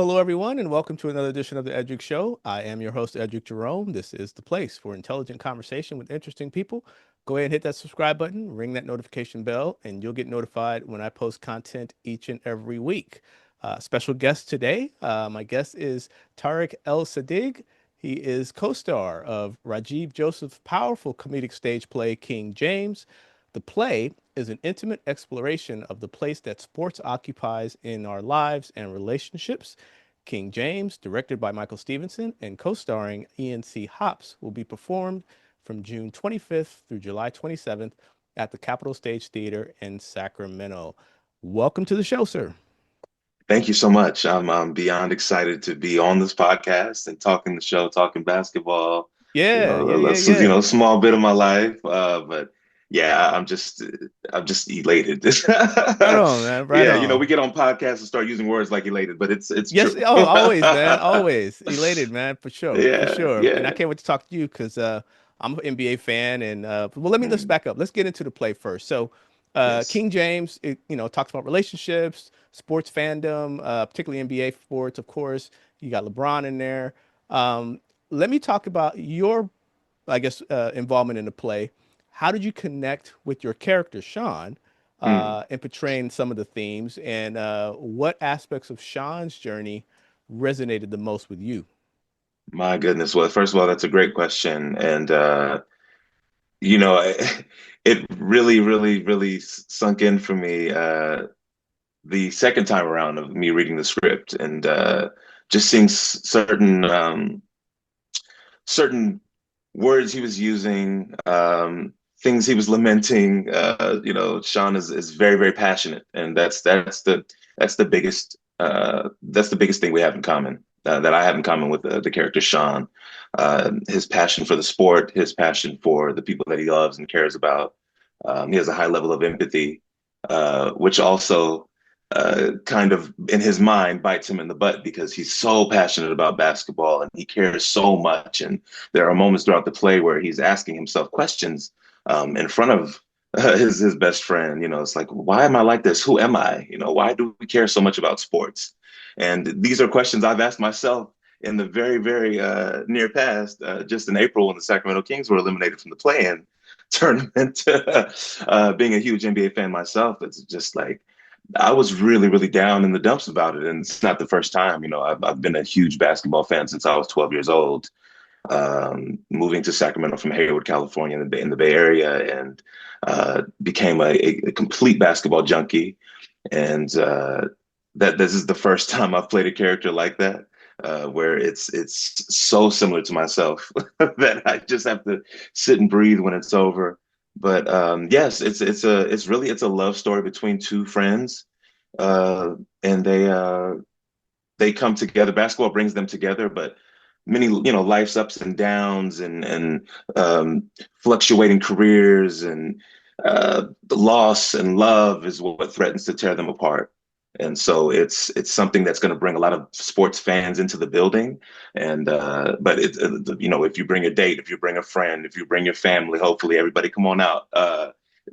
Hello, everyone, and welcome to another edition of the Edric Show. I am your host, Edric Jerome. This is the place for intelligent conversation with interesting people. Go ahead and hit that subscribe button, ring that notification bell, and you'll get notified when I post content each and every week. Special guest today. My guest is Tarig Elsiddig. He is co-star of Rajiv Joseph's powerful comedic stage play, King James. The play is an intimate exploration of the place that sports occupies in our lives and relationships. King James, directed by Michael Stevenson and co-starring Ian C. Hops, will be performed from June 25th through July 27th at the Capitol Stage Theater in Sacramento. Welcome to the show, sir. Thank you so much. I'm beyond excited to be on this podcast and talking the show, talking basketball. Yeah, yeah, yeah, You yeah. know, small bit of my life. But yeah, I'm just elated. Right on, man. Right Yeah, on. we get on podcasts and start using words like elated, but it's Yes. true. Oh, always, man. Always elated, man. For sure. For Yeah, sure. And I yeah. can't wait to talk to you because I'm an NBA fan. And well, let's Mm, back up. Let's get into the play first. So, yes. King James, talks about relationships, sports fandom, particularly NBA sports, of course. You got LeBron in there. Um, Let me talk about your, I guess, involvement in the play. How did you connect with your character, Sean? Mm, And portraying some of the themes, and what aspects of Sean's journey resonated the most with you? my goodness. Well, first of all, that's a great question. You know, it really sunk in for me. The second time around of me reading the script and just seeing certain words he was using, things he was lamenting. Sean is very passionate, and that's the biggest that's the biggest thing we have in common. That I have in common with the character Sean, his passion for the sport, his passion for the people that he loves and cares about. He has a high level of empathy, which also kind of in his mind bites him in the butt because he's so passionate about basketball and he cares so much. And there are moments throughout the play where he's asking himself questions in front of his best friend. You know, it's like, why am I like this? Who am I? You know, why do we care so much about sports? And these are questions I've asked myself in the very near past. Just in April, when the Sacramento Kings were eliminated from the play-in tournament, being a huge NBA fan myself, it's just like I was really down in the dumps about it. And it's not the first time. You know, I've been a huge basketball fan since I was 12 years old. Moving to Sacramento from Hayward, California, in the Bay Area, and became a complete basketball junkie. And that this is the first time I've played a character like that, where it's so similar to myself that I just have to sit and breathe when it's over. But yes, it's a love story between two friends, and they come together. Basketball brings them together, but many life's ups and downs and fluctuating careers and the loss and love is what threatens to tear them apart. And so it's something that's going to bring a lot of sports fans into the building. And but if you bring a date, if you bring a friend, if you bring your family, hopefully everybody come on out.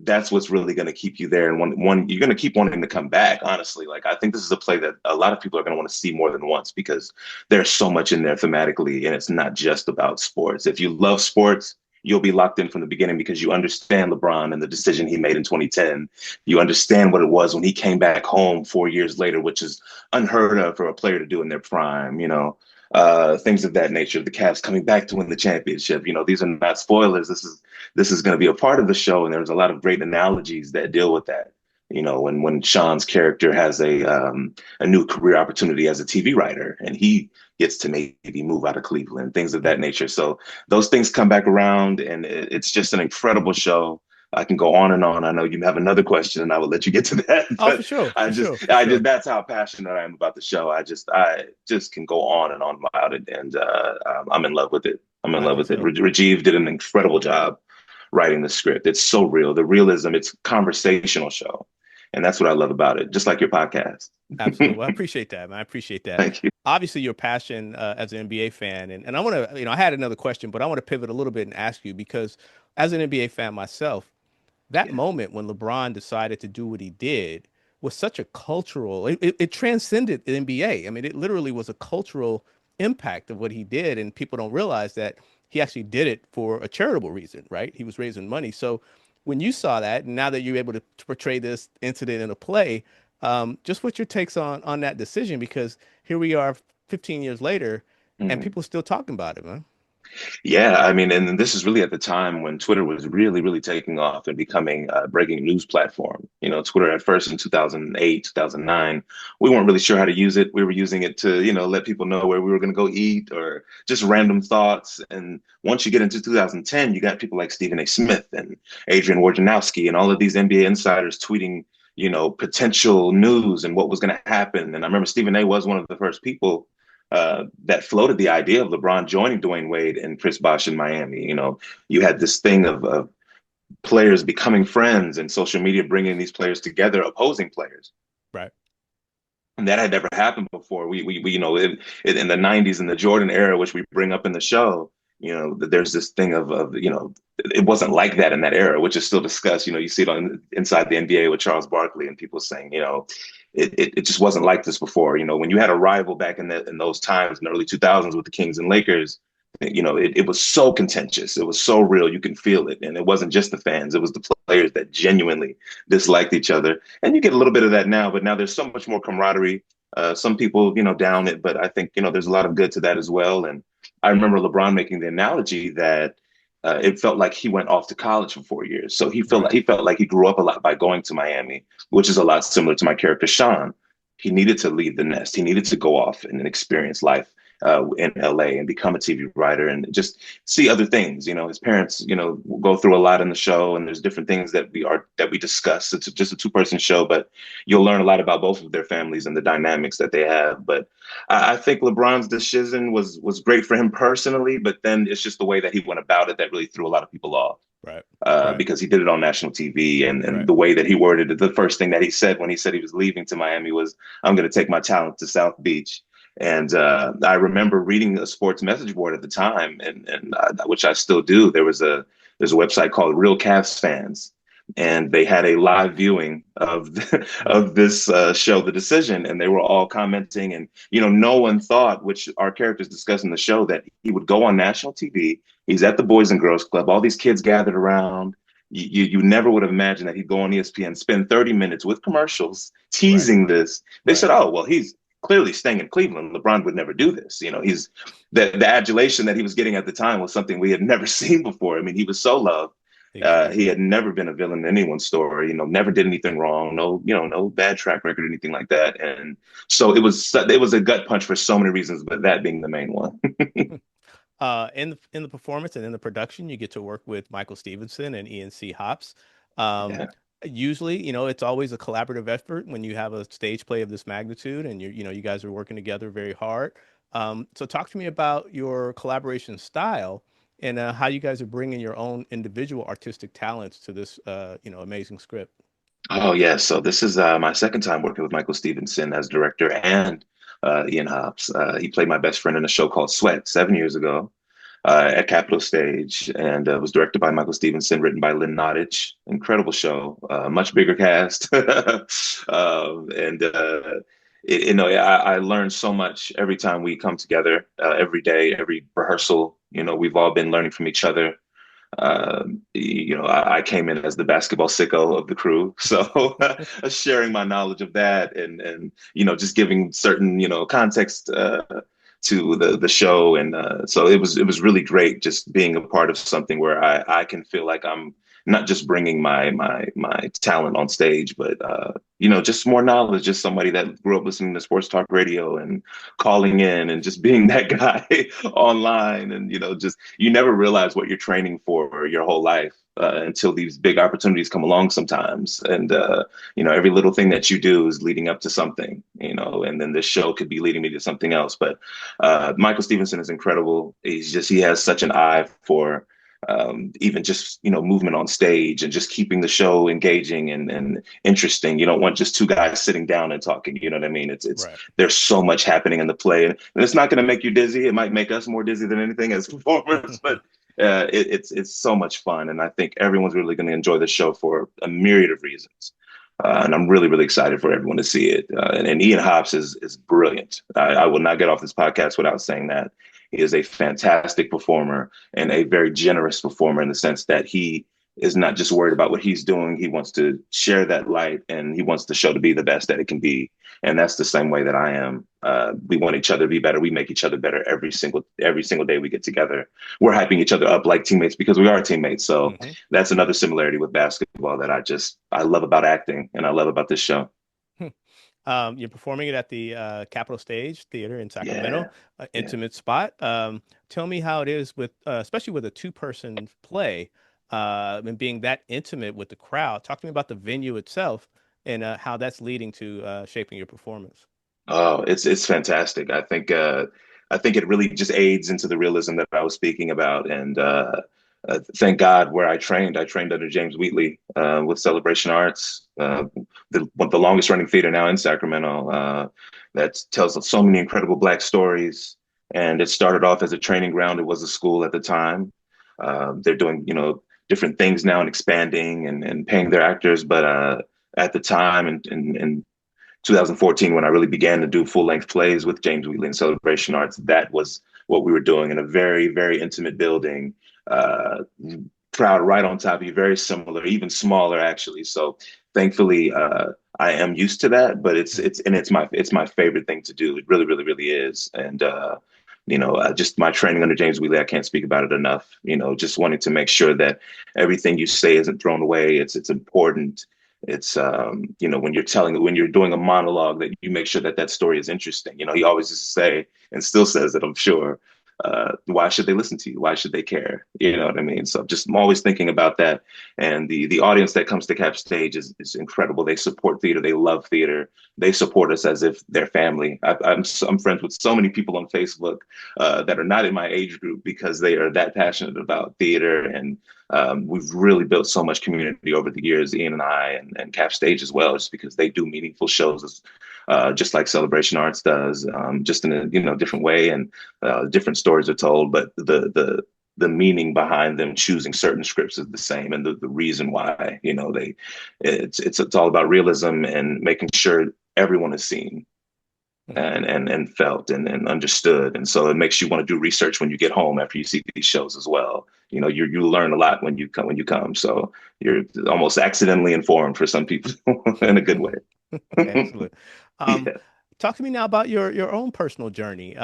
That's what's really going to keep you there. And one you're going to keep wanting to come back. Honestly, like I think this is a play that a lot of people are going to want to see more than once because there's so much in there thematically, and it's not just about sports. If you love sports, you'll be locked in from the beginning because you understand LeBron and the decision he made in 2010. You understand what it was when he came back home 4 years later, which is unheard of for a player to do in their prime. Things of that nature. The Cavs coming back to win the championship. You know, these are not spoilers. This is going to be a part of the show, and there's a lot of great analogies that deal with that. You know, when Sean's character has a new career opportunity as a TV writer, and he gets to maybe move out of Cleveland, things of that nature. So those things come back around, and it's just an incredible show. I can go on and on. I know you have another question, and I will let you get to that. Oh, for But sure, I for just, sure, for I just, sure. that's how passionate I am about the show. I just can go on and on about it, and I'm in love with it. I'm in I love can with it. tell. Rajiv did an incredible job writing the script. It's so real. The realism. It's a conversational show, and that's what I love about it. Just like your podcast. Absolutely. Well, I appreciate that, man. I appreciate that. Thank you. Obviously, your passion as an NBA fan, and I want to, I had another question, but I want to pivot a little bit and ask you because as an NBA fan myself, that Yeah. moment when LeBron decided to do what he did was such a cultural, it transcended the NBA. I mean, it literally was a cultural impact of what he did. And people don't realize that he actually did it for a charitable reason, right? He was raising money. So when you saw that, and now that you're able to portray this incident in a play, just what your takes on that decision? Because here we are 15 years later and Mhm. people still talking about it, man. Yeah, I mean, and this is really at the time when Twitter was really, really taking off and becoming a breaking news platform. You know, Twitter at first in 2008, 2009, we weren't really sure how to use it. We were using it to, let people know where we were going to go eat or just random thoughts. And once you get into 2010, you got people like Stephen A. Smith and Adrian Wojnarowski and all of these NBA insiders tweeting, potential news and what was going to happen. And I remember Stephen A. was one of the first people that floated the idea of LeBron joining Dwayne Wade and Chris Bosh in Miami. You had this thing of players becoming friends and social media bringing these players together, opposing players. Right. And that had never happened before. We in the '90s in the Jordan era, which we bring up in the show, there's this thing of it wasn't like that in that era, which is still discussed. You see it on inside the NBA with Charles Barkley and people saying, it just wasn't like this before. When you had a rival back in those times in the early 2000s with the Kings and Lakers, it was so contentious. It was so real. You can feel it. And it wasn't just the fans, it was the players that genuinely disliked each other. And you get a little bit of that now, but now there's so much more camaraderie. Some people, down it, but I think, there's a lot of good to that as well. And I remember LeBron making the analogy that it felt like he went off to college for 4 years. So Right. he felt like he grew up a lot by going to Miami, which is a lot similar to my character Sean. He needed to leave the nest. He needed to go off and experience life in LA and become a TV writer and just see other things. His parents, go through a lot in the show, and there's different things that we discuss. It's just a two-person show, but you'll learn a lot about both of their families and the dynamics that they have. But I think LeBron's decision was great for him personally, but then it's just the way that he went about it that really threw a lot of people off. Right. Right. Because he did it on national TV, and Right. the way that he worded it, the first thing that he said when he said he was leaving to Miami was, "I'm going to take my talent to South Beach." And I remember reading a sports message board at the time, and which I still do. There's a website called Real Cavs Fans, and they had a live viewing of of this show, The Decision, and they were all commenting. And no one thought, which our characters discuss in the show, that he would go on national TV. He's at the Boys and Girls Club, all these kids gathered around. You never would have imagined that he'd go on ESPN, spend 30 minutes with commercials Right. teasing this. They Right. said, "Oh, well, he's clearly staying in Cleveland. LeBron would never do this." He's the adulation that he was getting at the time was something we had never seen before. I mean, he was so loved. He Exactly. had never been a villain in anyone's story. Never did anything wrong. No, no bad track record or anything like that. And so it was a gut punch for so many reasons, but that being the main one. In the performance and in the production, you get to work with Michael Stevenson and Ian C. Hops. Um, Yeah. Usually, it's always a collaborative effort when you have a stage play of this magnitude, and you guys are working together very hard. So, talk to me about your collaboration style and how you guys are bringing your own individual artistic talents to this, amazing script. Oh, yeah. So this is my second time working with Michael Stevenson as director and Ian Hobbs. He played my best friend in a show called Sweat 7 years ago at Capitol Stage, and was directed by Michael Stevenson, written by Lynn Nottage. Incredible show, much bigger cast, and I learned so much every time we come together, every day, every rehearsal. We've all been learning from each other. I came in as the basketball sicko of the crew, so sharing my knowledge of that and just giving certain context to the show, and so it was really great just being a part of something where I can feel like I'm not just bringing my talent on stage, but just more knowledge, just somebody that grew up listening to sports talk radio and calling in and just being that guy online, and just you never realize what you're training for your whole life until these big opportunities come along sometimes. And every little thing that you do is leading up to something, and then this show could be leading me to something else. But Michael Stevenson is incredible. He has such an eye for even just movement on stage and just keeping the show engaging and interesting. You don't want just two guys sitting down and talking. You know what I mean? It's Right. there's so much happening in the play, and it's not going to make you dizzy. It might make us more dizzy than anything as performers, but it's so much fun, and I think everyone's really going to enjoy the show for a myriad of reasons. And I'm really, really excited for everyone to see it. And Ian Hobbs is brilliant. I will not get off this podcast without saying that. He is a fantastic performer and a very generous performer in the sense that he is not just worried about what he's doing. He wants to share that light and he wants the show to be the best that it can be. And that's the same way that I am. We want each other to be better. We make each other better every single day we get together. We're hyping each other up like teammates because we are teammates. So Hmm. that's another similarity with basketball that I love about acting and I love about this show. You're performing it at the Capitol Stage Theater in Sacramento, Yeah, yeah. intimate spot. Tell me how it is with, especially with a two-person play, and being that intimate with the crowd. Talk to me about the venue itself and how that's leading to shaping your performance. Oh, it's fantastic. I think it really just aids into the realism that I was speaking about. And thank God where I trained under James Wheatley with Celebration Arts, the longest running theater now in Sacramento that tells so many incredible Black stories. And it started off as a training ground. It was a school at the time. They're doing, different things now and expanding and paying their actors. But at the time and 2014 when I really began to do full length plays with James Wheatley and Celebration Arts. That was what we were doing in a very, very intimate building. Uh, Crowd right on top of you, very similar, even smaller actually. So thankfully, I am used to that, but it's my favorite thing to do. It really, really, really is. And just my training under James Wheatley, I can't speak about it enough. Just wanting to make sure that everything you say isn't thrown away. It's important. It's when you're doing a monologue that you make sure that that story is interesting. He always used to say and still says that, I'm sure, why should they listen to you? Why should they care? You know what I mean? So I'm always thinking about that. And the audience that comes to Cap Stage is incredible. They support theater. They love theater. They support us as if they're family. I'm friends with so many people on Facebook that are not in my age group because they are that passionate about theater. And we've really built so much community over the years, Ian and I, and Cap Stage as well, just because they do meaningful shows, just like Celebration Arts does, just in a different way, and different stories are told, but the meaning behind them choosing certain scripts is the same, and the reason why, it's all about realism and making sure everyone is seen Mhm. and felt and understood. And so it makes you want to do research when you get home after you see these shows as well. You learn a lot when you come. So you're almost accidentally informed for some people in a good way. Excellent. Um, Yeah. Talk to me now about your own personal journey.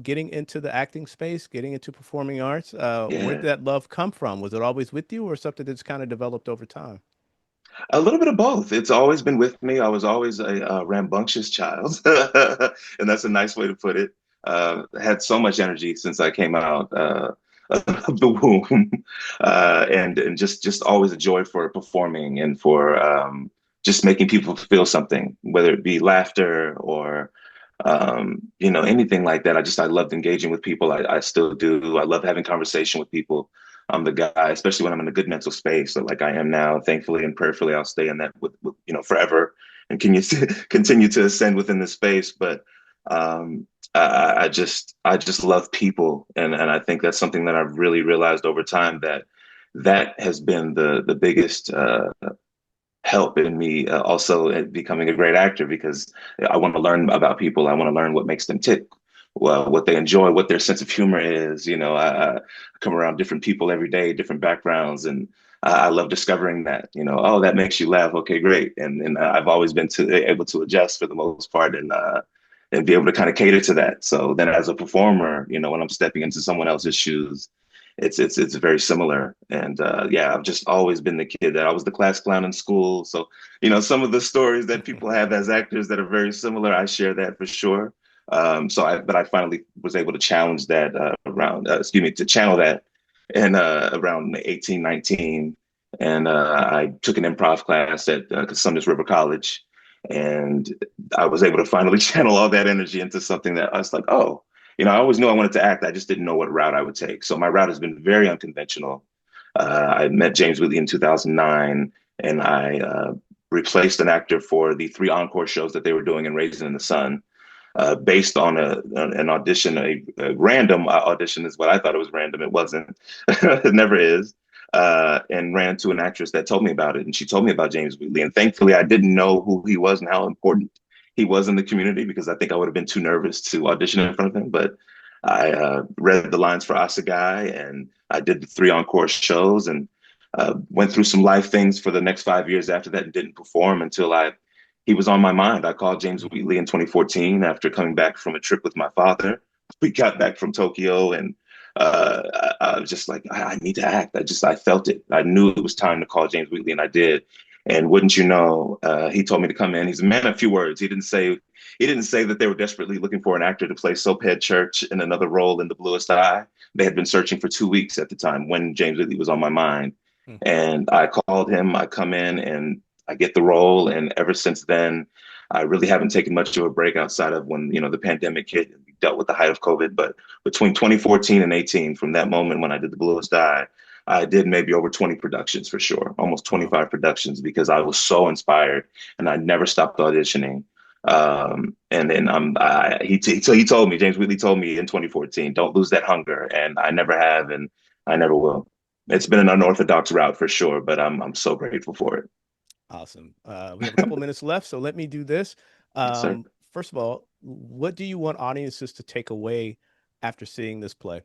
Getting into the acting space, getting into performing arts. Where did Yeah. that love come from? Was it always with you, or something that's kind of developed over time? A little bit of both. It's always been with me. I was always a rambunctious child, and that's a nice way to put it. Had so much energy since I came out of the womb, and just always a joy for performing and for just making people feel something, whether it be laughter or anything like that. I loved engaging with people. I still do. I love having conversation with people. I'm the guy, especially when I'm in a good mental space, so like I am now. Thankfully and prayerfully, I'll stay in that with forever and can you continue to ascend within the space. But I just love people, and I think that's something that I've really realized over time that has been the biggest help in me also at becoming a great actor because I want to learn about people. I want to learn what makes them tick, well, what they enjoy, what their sense of humor is. I come around different people every day, different backgrounds, and I love discovering that. Oh, that makes you laugh. Okay, great. And I've always been able to adjust for the most part and be able to kind of cater to that. So then, as a performer, when I'm stepping into someone else's shoes, it's very similar. And yeah, I've just always been the kid that I was the class clown in school. So some of the stories that people have as actors that are very similar, I share that for sure. But I finally was able to challenge that to channel that in around 18, 19. And I took an improv class at Columbus River College. And I was able to finally channel all that energy into something that I was like, oh, I always knew I wanted to act. I just didn't know what route I would take. So my route has been very unconventional. I met James Wheatley in 2009, and I replaced an actor for the three encore shows that they were doing in Raisin in the Sun, based on an audition, a random audition is what I thought it was random. It wasn't. It never is. and ran to an actress that told me about it, and she told me about James Wheatley. And thankfully, I didn't know who he was and how important he was in the community because I think I would have been too nervous to audition in front of him. But I read the lines for Assegai, and I did the 3 encore shows, and went through some life things for the next 5 years after that, and didn't perform until I he was on my mind. I called James Wheatley in 2014 after coming back from a trip with my father. We got back from Tokyo, and I was just like, I need to act. I felt it. I knew it was time to call James Wheatley, and I did. And wouldn't you know, he told me to come in. He's a man of few words. He didn't say that they were desperately looking for an actor to play Soaphead Church in another role in The Bluest Eye. They had been searching for 2 weeks at the time when James Wheatley was on my mind. And I called him. I come in and I get the role. And ever since then, I really haven't taken much of a break outside of when, the pandemic hit and we dealt with the height of COVID. But between 2014 and 18, from that moment when I did The Bluest Eye, I did maybe over 20 productions for sure, almost Wow. 25 productions because I was so inspired and I never stopped auditioning. And then he told me, James Wheatley told me in 2014, don't lose that hunger. And I never have, and I never will. It's been an unorthodox route for sure, but I'm so grateful for it. Awesome. We have a couple minutes left, so let me do this. Yes, sir. First of all, what do you want audiences to take away after seeing this play?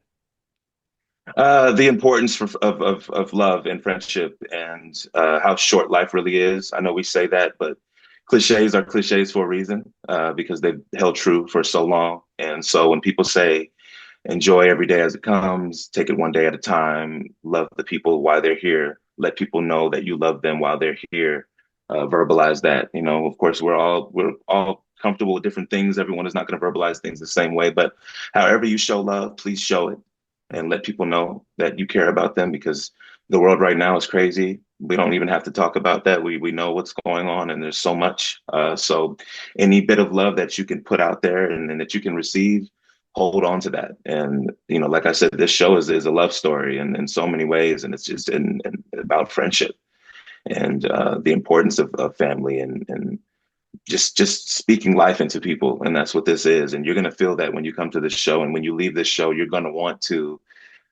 The importance of love and friendship and how short life really is. I know we say that, but cliches are cliches for a reason because they've held true for so long. And so when people say, enjoy every day as it comes, take it one day at a time, love the people while they're here, let people know that you love them while they're here, verbalize that. Of course, we're all comfortable with different things. Everyone is not going to verbalize things the same way, but however you show love, please show it and let people know that you care about them because the world right now is crazy. We don't even have to talk about that. We know what's going on, and there's so much. So any bit of love that you can put out there and that you can receive, hold on to that. And like I said, this show is a love story in so many ways, and it's just in about friendship and the importance of family and just speaking life into people. And that's what this is. And you're going to feel that when you come to this show, and when you leave this show, you're going to want to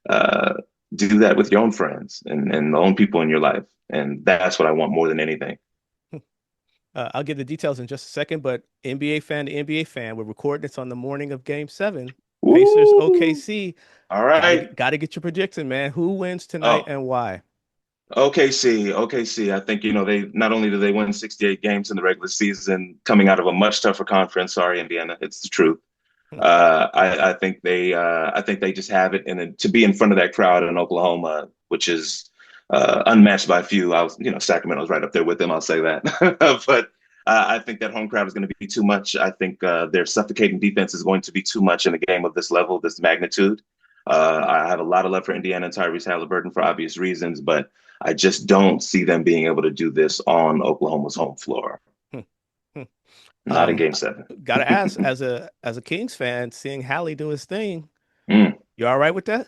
uh, do that with your own friends and the own people in your life. And that's what I want more than anything. I'll give the details in just a second, but NBA fan to NBA fan, we're recording this on the morning of Game 7. Pacers Woo! OKC. All Gotta right. gotta get your prediction, man. Who wins tonight Oh, and why? OKC. I think, they not only do they win 68 games in the regular season, coming out of a much tougher conference. Sorry, Indiana, it's the truth. I think they just have it, and then to be in front of that crowd in Oklahoma, which is unmatched by few. Sacramento's right up there with them. I'll say that, but I think that home crowd is going to be too much. I think their suffocating defense is going to be too much in a game of this level, this magnitude. I have a lot of love for Indiana and Tyrese Halliburton for obvious reasons, but I just don't see them being able to do this on Oklahoma's home floor. Not in Game 7. Gotta ask, as a Kings fan, seeing Hallie do his thing, Mm. you all right with that?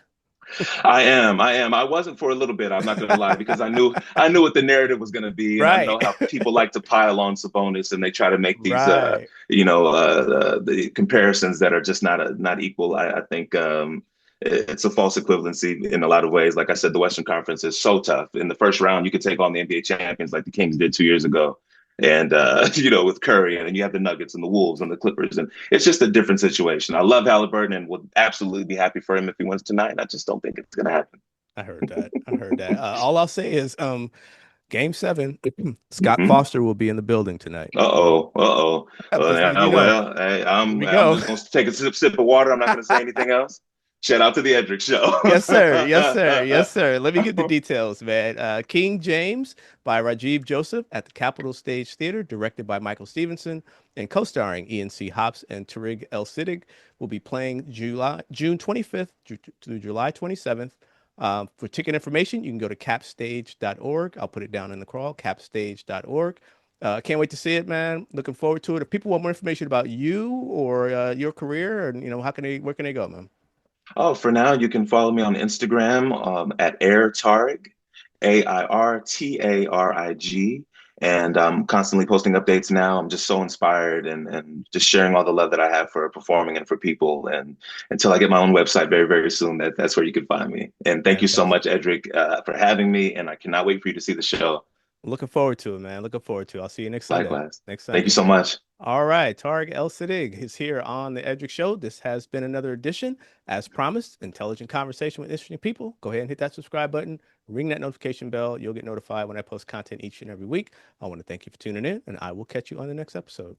I am. I am. I wasn't for a little bit. I'm not going to lie because I knew what the narrative was going to be, and I Right. know how people like to pile on Sabonis, and they try to make these, Right. the comparisons that are just not equal. I think it's a false equivalency in a lot of ways. Like I said, the Western Conference is so tough. In the first round, you could take on the NBA champions like the Kings did 2 years ago. And with Curry, and then you have the Nuggets and the Wolves and the Clippers, and it's just a different situation. I love Halliburton and would absolutely be happy for him if he wins tonight. I just don't think it's going to happen. I heard that. I heard that. All I'll say is, Game 7, Scott Mm-hmm. Foster will be in the building tonight. Uh-oh. Uh-oh. I'm Well, just letting yeah, you know. well, hey, Here we I'm go. just going to take a sip of water. I'm not going to say anything else. Shout out to the Edric Show. Yes, sir. Yes, sir. Yes, sir. Let me get the details, man. King James by Rajiv Joseph at the Capitol Stage Theater, directed by Michael Stevenson, and co-starring Ian C. Hops and Tarig Elsiddig, will be playing June 25th through July 27th. For ticket information, you can go to capstage.org. I'll put it down in the crawl, capstage.org. Can't wait to see it, man. Looking forward to it. If people want more information about you or your career, and where can they go, man? Oh, for now, you can follow me on Instagram at Air Tarig, AIRTARIG. and I'm constantly posting updates now. I'm just so inspired and just sharing all the love that I have for performing and for people. And until I get my own website very, very soon, that's where you can find me. And thank you so Fantastic. much, Edric, for having me. And I cannot wait for you to see the show. Looking forward to it, man. Looking forward to it. I'll see you next Sunday. Likewise. Next Thank you Sunday. so much. All right. Tarig Elsiddig is here on the Edric Show. This has been another edition, as promised, intelligent conversation with interesting people. Go ahead and hit that subscribe button, ring that notification bell. You'll get notified when I post content each and every week. I want to thank you for tuning in, and I will catch you on the next episode.